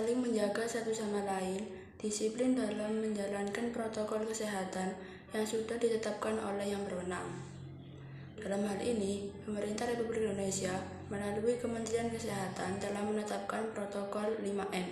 saling menjaga satu sama lain, disiplin dalam menjalankan protokol kesehatan yang sudah ditetapkan oleh yang berwenang. Dalam hal ini, pemerintah Republik Indonesia melalui Kementerian Kesehatan telah menetapkan protokol 5M.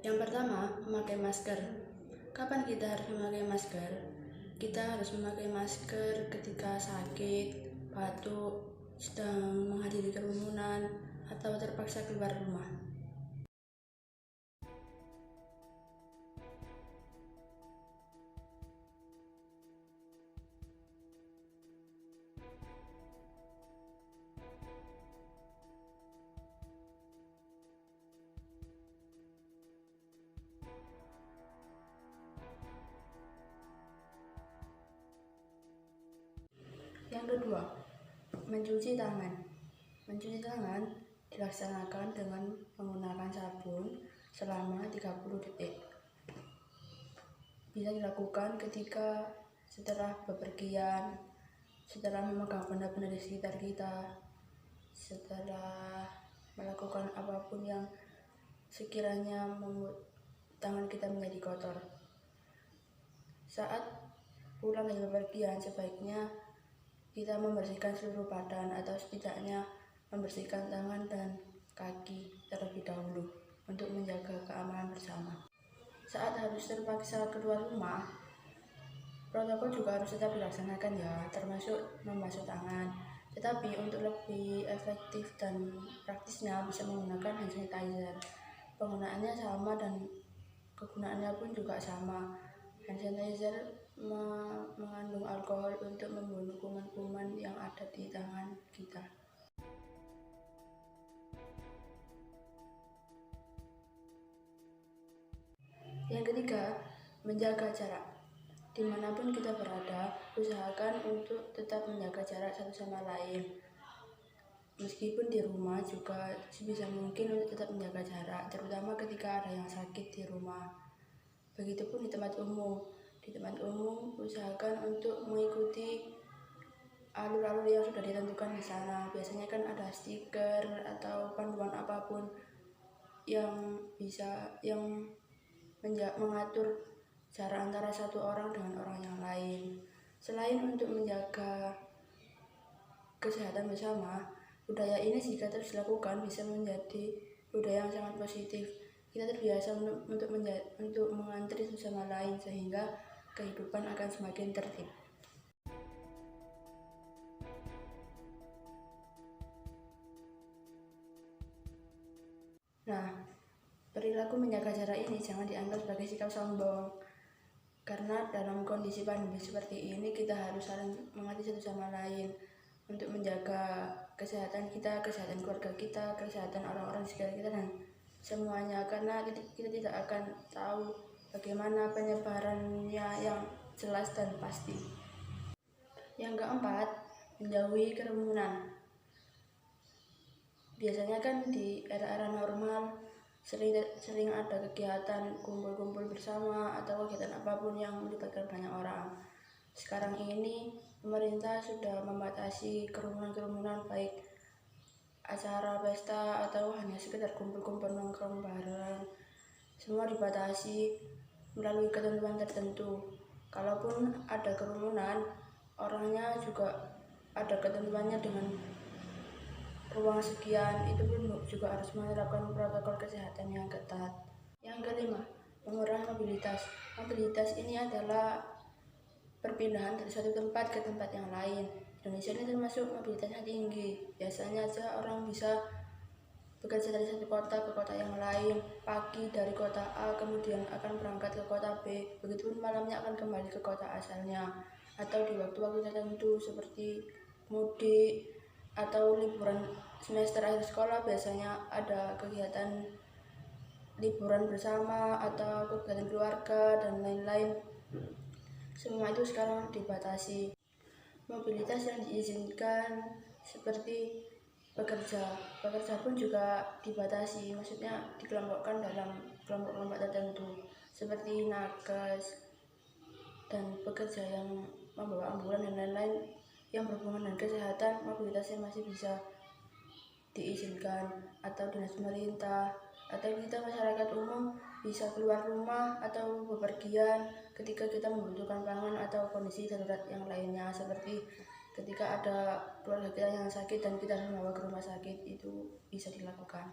Yang pertama, memakai masker. Kapan kita harus memakai masker? Kita harus memakai masker ketika sakit, batuk, sedang menghadiri kerumunan, atau terpaksa keluar rumah. Yang kedua, mencuci tangan. Mencuci tangan dilaksanakan dengan menggunakan sabun selama 30 detik. Bisa dilakukan ketika setelah bepergian, setelah memegang benda-benda di sekitar kita, setelah melakukan apapun yang sekiranya membuat tangan kita menjadi kotor. Saat pulang dari bepergian, sebaiknya kita membersihkan seluruh badan atau setidaknya membersihkan tangan dan kaki terlebih dahulu untuk menjaga keamanan bersama. Saat harus terpaksa keluar rumah, protokol juga harus tetap dilaksanakan ya, termasuk membasuh tangan. Tetapi untuk lebih efektif dan praktisnya bisa menggunakan hand sanitizer. Penggunaannya sama dan kegunaannya pun juga sama. Hand sanitizer mengandung alkohol untuk membunuh kuman-kuman yang ada di tangan kita. Yang ketiga, menjaga jarak. Dimanapun kita berada, usahakan untuk tetap menjaga jarak satu sama lain. Meskipun di rumah juga sebisa mungkin untuk tetap menjaga jarak, terutama ketika ada yang sakit di rumah. Begitupun di tempat umum. Di tempat umum, usahakan untuk mengikuti alur-alur yang sudah ditentukan di sana. Biasanya kan ada stiker atau panduan apapun yang mengatur jarak antara satu orang dengan orang yang lain. Selain untuk menjaga kesehatan bersama, budaya ini jika terus dilakukan bisa menjadi budaya yang sangat positif. Kita terbiasa untuk mengantri satu sama lain sehingga kehidupan akan semakin tertib. Nah, perilaku menjaga jarak ini jangan dianggap sebagai sikap sombong. Karena dalam kondisi pandemi seperti ini kita harus saling mengerti satu sama lain untuk menjaga kesehatan kita, kesehatan keluarga kita, kesehatan orang-orang di sekitar kita dan semuanya, karena kita tidak akan tahu bagaimana penyebarannya yang jelas dan pasti. Yang keempat, menjauhi kerumunan. Biasanya kan di era-era normal sering ada kegiatan kumpul-kumpul bersama atau kegiatan apapun yang melibatkan banyak orang. Sekarang ini pemerintah sudah membatasi kerumunan-kerumunan, baik acara pesta atau hanya sekedar kumpul-kumpul nongkrong bareng. Semua dibatasi melalui ketentuan tertentu. Kalaupun ada kerumunan, orangnya juga ada ketentuannya dengan ruang sekian. Itu pun juga harus menerapkan protokol kesehatan yang ketat. Yang kelima, mengurangi mobilitas. Mobilitas ini adalah perpindahan dari suatu tempat ke tempat yang lain. Indonesia ini termasuk mobilitasnya tinggi. Biasanya aja orang bisa bekerja dari satu kota ke kota yang lain, pagi dari kota A kemudian akan berangkat ke kota B, begitupun malamnya akan kembali ke kota asalnya, atau di waktu-waktu tertentu seperti mudik atau liburan semester akhir sekolah. Biasanya ada kegiatan liburan bersama atau kegiatan keluarga dan lain-lain. Semua itu sekarang dibatasi. Mobilitas yang diizinkan seperti pekerja pun juga dibatasi, maksudnya dikelompokkan dalam kelompok-kelompok tertentu. seperti nakes dan pekerja yang membawa ambulan dan lain-lain yang berhubungan dengan kesehatan, mobilitasnya masih bisa diizinkan, atau dinas pemerintah, atau kita masyarakat umum bisa keluar rumah atau bepergian ketika kita membutuhkan pangan atau kondisi darurat yang lainnya, seperti ketika ada keluarga kita yang sakit dan kita harus membawa ke rumah sakit, itu bisa dilakukan.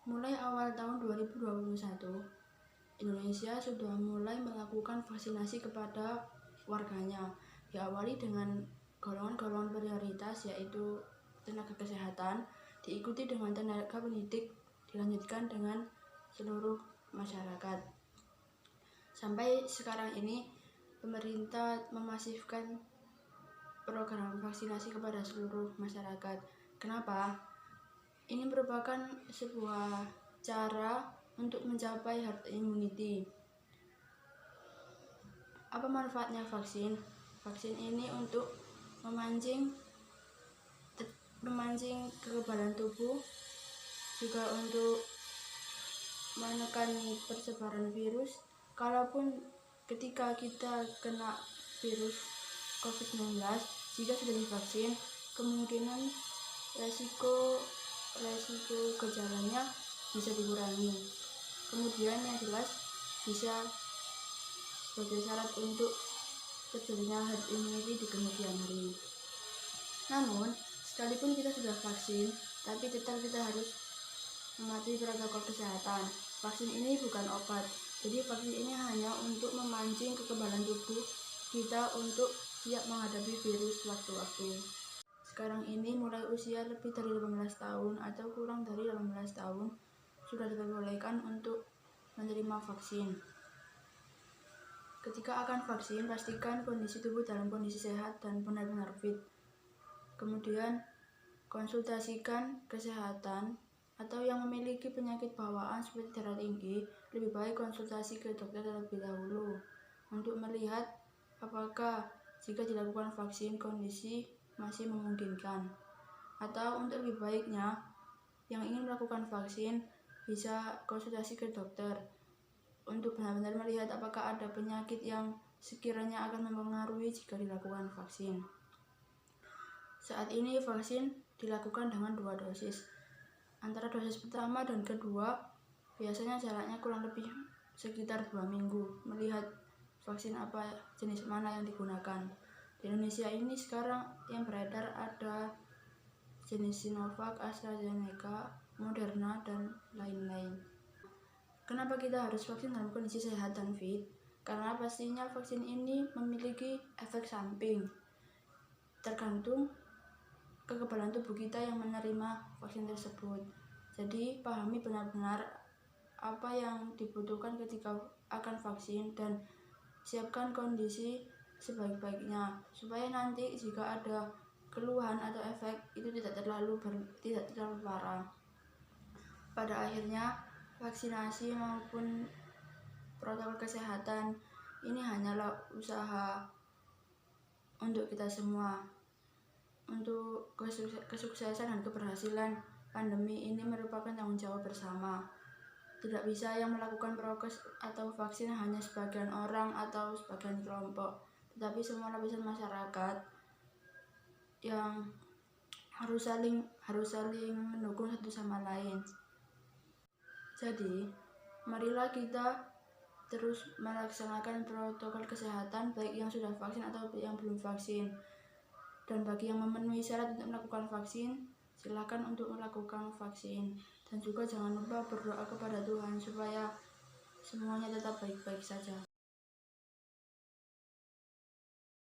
Mulai awal tahun 2021, Indonesia sudah mulai melakukan vaksinasi kepada warganya. Diawali dengan golongan-golongan prioritas, yaitu tenaga kesehatan, diikuti dengan tenaga pendidik, dilanjutkan dengan seluruh masyarakat. Sampai sekarang ini, pemerintah memasifkan program vaksinasi kepada seluruh masyarakat. Kenapa? Ini merupakan sebuah cara untuk mencapai herd immunity. Apa manfaatnya vaksin? Vaksin ini untuk memancing kekebalan tubuh, juga untuk menekan persebaran virus. Kalaupun ketika kita kena virus COVID-19, jika sudah divaksin, kemungkinan resiko gejalanya bisa dikurangi. Kemudian yang jelas bisa sebagai syarat untuk terjadinya herd immunity di kemudian hari. Namun, sekalipun kita sudah vaksin, tapi tetap kita harus mematuhi protokol kesehatan. Vaksin ini bukan obat, jadi vaksin ini hanya untuk memancing kekebalan tubuh kita untuk siap menghadapi virus waktu-waktu. Sekarang ini mulai usia lebih dari 18 tahun atau kurang dari 18 tahun sudah diperbolehkan untuk menerima vaksin. Ketika akan vaksin, pastikan kondisi tubuh dalam kondisi sehat dan benar-benar fit. Kemudian, konsultasikan kesehatan atau yang memiliki penyakit bawaan seperti darah tinggi, lebih baik konsultasi ke dokter terlebih dahulu untuk melihat apakah jika dilakukan vaksin kondisi masih memungkinkan. Atau untuk lebih baiknya, yang ingin melakukan vaksin bisa konsultasi ke dokter untuk benar-benar melihat apakah ada penyakit yang sekiranya akan mempengaruhi jika dilakukan vaksin. Saat ini vaksin dilakukan dengan 2 dosis. Antara dosis pertama dan kedua biasanya jaraknya kurang lebih sekitar 2 minggu, melihat vaksin apa jenis mana yang digunakan. Di Indonesia ini sekarang yang beredar ada jenis Sinovac, AstraZeneca, Moderna, dan lain-lain. Kenapa kita harus vaksin dalam kondisi sehat dan fit? Karena pastinya vaksin ini memiliki efek samping, tergantung kekebalan tubuh kita yang menerima vaksin tersebut. Jadi pahami benar-benar apa yang dibutuhkan ketika akan vaksin dan siapkan kondisi sebaik-baiknya supaya nanti jika ada keluhan atau efek itu tidak terlalu parah. Pada akhirnya, vaksinasi maupun protokol kesehatan ini hanyalah usaha untuk kita semua. Untuk kesuksesan dan keberhasilan pandemi ini merupakan tanggung jawab bersama. Tidak bisa yang melakukan prokes atau vaksin hanya sebagian orang atau sebagian kelompok, tetapi semua lapisan masyarakat yang harus saling mendukung satu sama lain. Jadi, marilah kita terus melaksanakan protokol kesehatan baik yang sudah vaksin atau yang belum vaksin. Dan bagi yang memenuhi syarat untuk melakukan vaksin, silakan untuk melakukan vaksin. Dan juga jangan lupa berdoa kepada Tuhan supaya semuanya tetap baik-baik saja.